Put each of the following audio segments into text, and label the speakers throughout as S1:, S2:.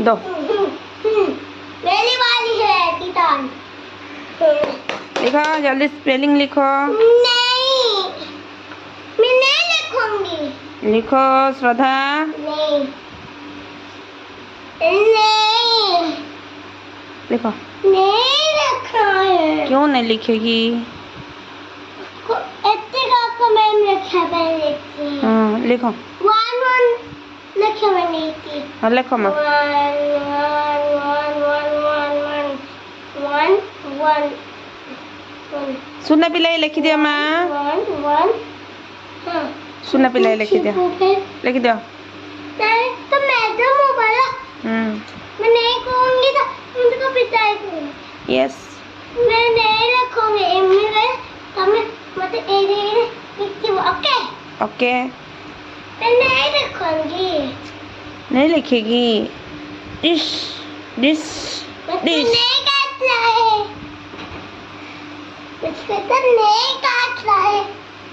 S1: दो।
S2: मेरी वाली है किताब।
S1: लिखो जल्दी स्पेलिंग लिखो।
S2: नहीं, मैं नहीं लिखूंगी।
S1: लिखो श्रद्धा।
S2: नहीं नहीं
S1: लिखो।
S2: नहीं लिखना है।
S1: क्यों नहीं लिखेगी?
S2: इतने का मैम लिखा मैंने लिखी।
S1: लिखो।
S2: 1 1 लिखा मैंने लिखी।
S1: हाँ लिखो मैं।
S2: 1 1 1
S1: सुना पिलाई लिखी दिया माँ।
S2: 1 1 हाँ
S1: सुना पिलाई लिखी दिया। लिखी दिया।
S2: तो मैं तो मोबाइल मैं नहीं कहूँगी तो मुझको पिटाई करूँगी।
S1: यस।
S2: मैं नहीं रखूँगी इमली तो मैं मतलब ये लिखती हूँ। Okay
S1: okay.
S2: मैं नहीं रखूँगी।
S1: नहीं लिखेगी। Dish dish dish.
S2: नहीं काटना है। मुझको तो नहीं काटना है।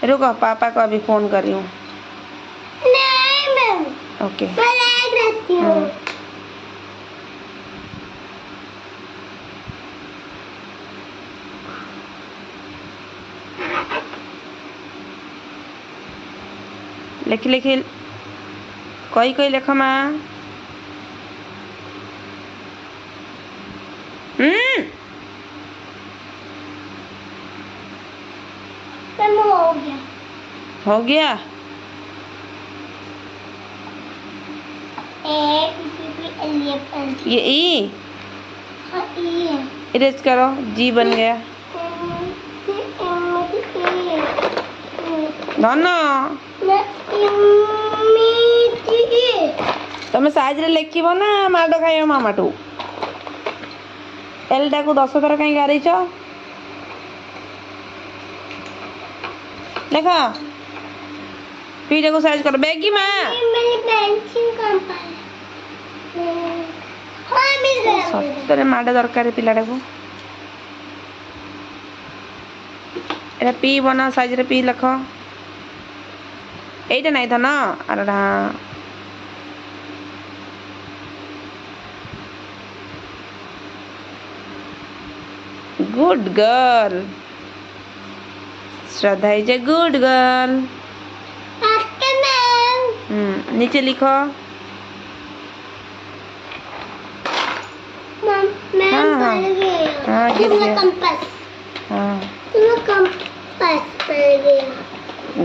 S1: रुको पापा को अभी फोन कर रही हूँ।
S2: नहीं मैम।
S1: ओके।
S2: मैं नहीं करती हूँ।
S1: लिखी लिखी कोई कोई लिखो माँ।
S2: हो गया।
S1: हो गया। ये ई।
S2: हाँ ई है।
S1: इरेज करो। जी बन गया। धनो तमें साइज रे लेखिबो ना माड खाइयो मामाटू। एल टा को 10 थर कहीं गारिछ। देखो पी को साइज कर बेगी माँ।
S2: मेरी पेंसिल कम पर हाँ मिल गया।
S1: सତରେ माड दरकार पिलाटा को। एटा पी बना साइज रे पी लिख। एटा नहीं था ना अरडा। Good girl. Shraddha is a good girl. नीचे लिखो।
S2: हाँ
S1: हाँ गिर गया। हाँ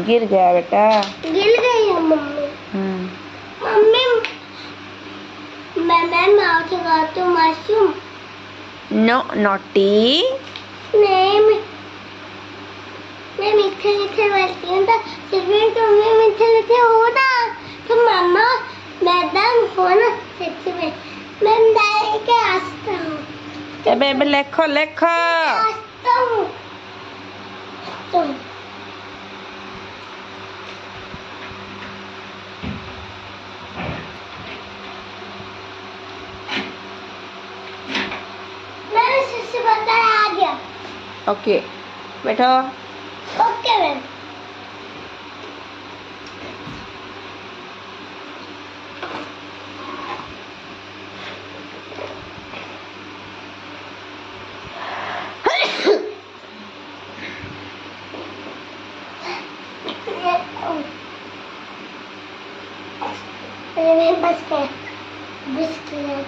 S1: गिर गया बेटा।
S2: गिर गई है मम्मी। मम्मी मैं माउथ लगाती हूँ मासूम।
S1: No naughty.
S2: नहीं मैं मीठे मीठे बोलती हूँ तो सिर्फ तुम मीठे मीठे हो ना तो मामा मैडम हो ना सच्ची में मैं डाल के आस्ता हूँ।
S1: एबे एबे लेखो लेखो।
S2: आस्ता हूँ तुम मैं शिशु बता आ गया।
S1: ओके बैठो।
S2: Okay ma'am. मेरे पास है बिस्किट।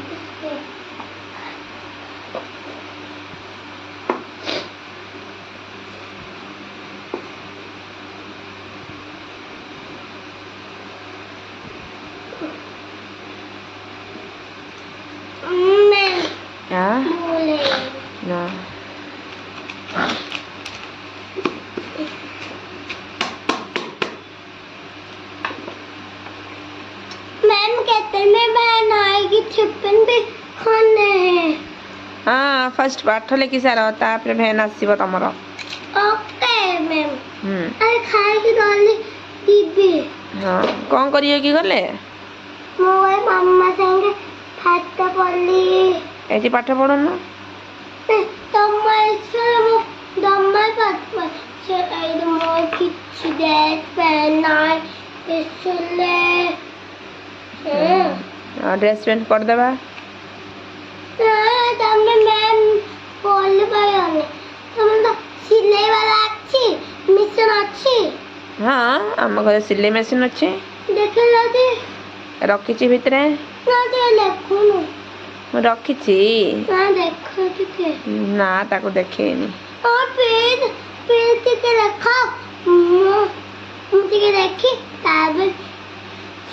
S1: हाँ ना
S2: मैम कहते हैं मैं बहन आएगी टिफिन भी खाने हैं।
S1: हाँ फर्स्ट पाठ लेखि सार तापर भेन आसीबो तमरो।
S2: Okay ma'am. अरे खाएगी डॉली दीदी।
S1: हाँ कौन करियो की गले?
S2: मोबाइल मम्मा संगे पाठ पढ़ली।
S1: एटी पाठ पढ़ो ना।
S2: तम्मा पाठ पढ़ से आई मोर किच्ची ड्रेस पहनना इसले।
S1: ड्रेस पेंट कर देबा। हाँ आम घर सिलाई मेसीन अच्छे
S2: देखे लाते
S1: रखी भितर
S2: ना दे लेखुनु
S1: रखी
S2: ना देखो टिके
S1: ना ताको देखेनी
S2: और फिर टिके रखा टिके देखी ताबे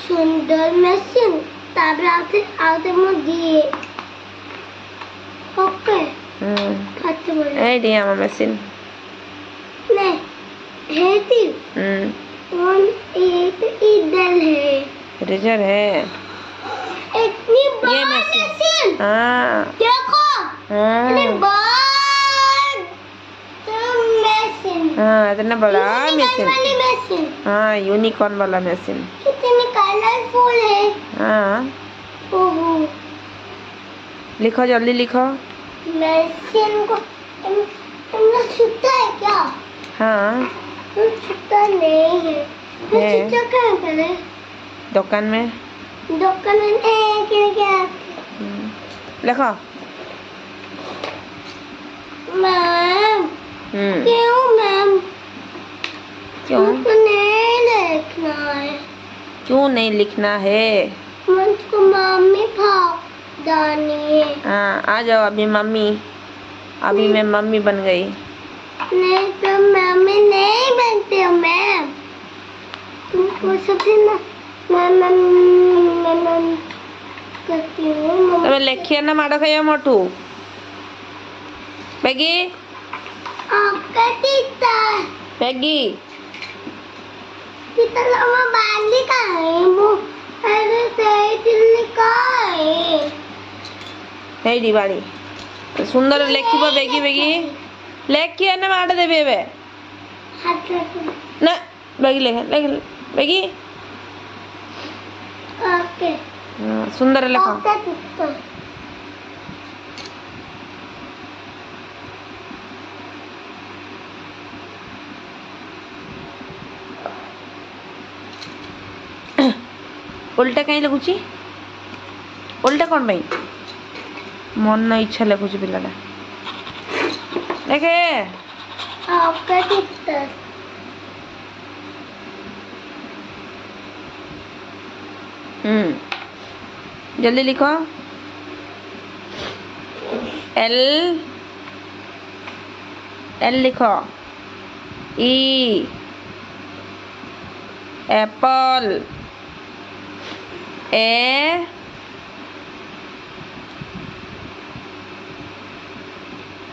S2: सुंदर मेसिन ताबे आते मो दिए ओके अच्छा बोल
S1: ए डी आम मेसीन
S2: ने हेती वन एट इधर है
S1: रेजर है
S2: इतनी
S1: ये
S2: बड़ी
S1: मशीन
S2: मशीन
S1: हाँ
S2: देखो इतनी बड़ी मशीन
S1: हाँ इतना बड़ा मशीन
S2: वाली मशीन
S1: हाँ यूनिकॉर्न वाला मशीन
S2: कितनी कलरफुल है
S1: हाँ
S2: ओहो
S1: लिखो जल्दी लिखो
S2: मशीन को तुमने छूता है क्या
S1: हाँ
S2: तुम छूता नहीं है
S1: है।
S2: छूता कहाँ पर है
S1: दुकान में
S2: दुकान में क्या
S1: लिखो
S2: मैम क्यों मैम
S1: क्यों
S2: मुझको नहीं लिखना है
S1: क्यों नहीं लिखना है
S2: मुझको मम्मी भाग जानी है
S1: हाँ आ जाओ अभी मम्मी अभी मैं मम्मी बन गई
S2: नहीं तो मम्मी नहीं बनते हो मैम तुमको सबसे ना मैं करती हूँ
S1: तब लेखिए ना माड़ो खाइयो मोटू बेगी
S2: आपका टीता
S1: बेगी
S2: टीता लम्बा बांधी का है वो अरे सही दिल्ली का है
S1: हे दिवाली सुंदर लेखिबो बेगी बेगी लेखिए ना माड़ देबे एबे
S2: हाथ
S1: ना बेगी लेख बेगी
S2: ओके
S1: सुंदर लेखो
S2: आपका टीता
S1: उल्टा कहीं लिखुची उल्टा कौन भाई मन इच्छा लिखुची पिलाटा देखे
S2: आपका टीता
S1: जल्दी लिखो एल एल लिखो ई एप्पल ए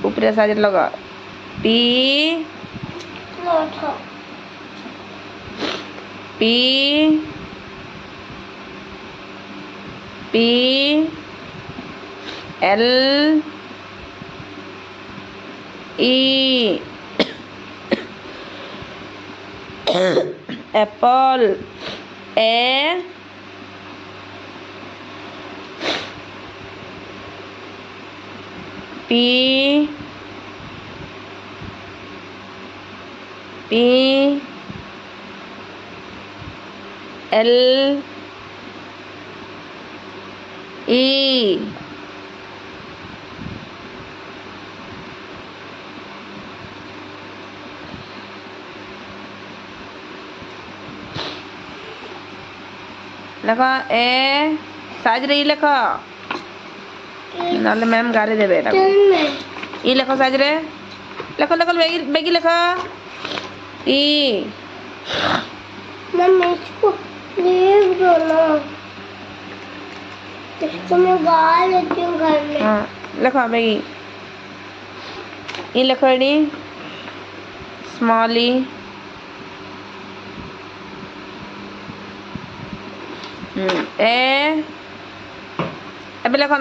S1: ऊपर साइड लगा P
S2: Lotte
S1: P P L E Apple A P P L E लिखो ए साइज रे लिखो नले मैम गारे देबे एटा ई लिखो साइज रे लिखो लिखो बेगी बेगी लिखो ई
S2: मैं इसको लिख दो ना इसको मैं गा लेती हूँ घर में
S1: हाँ लिखो बेगी ई लिखो डी स्मॉल ई ए एबे लिखो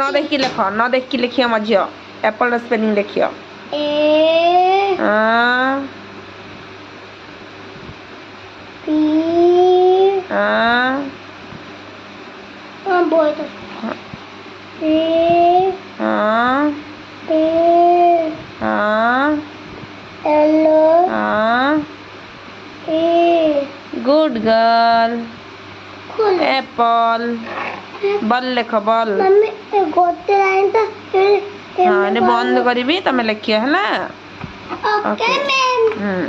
S1: न देख की लिखियो मझियो एप्पल रो स्पेलिंग लिखियो
S2: ए
S1: हां
S2: पी
S1: हां
S2: हाँ बोल दो ए
S1: हां
S2: ए
S1: हां
S2: एल
S1: हां
S2: ए
S1: गुड गर्ल
S2: खोल
S1: एप्पल बल लिखो बल
S2: मम्मी गोटे लाइन तो फिर
S1: हाँ ने बंद करी तमे लिखियो है ना
S2: ओके मैम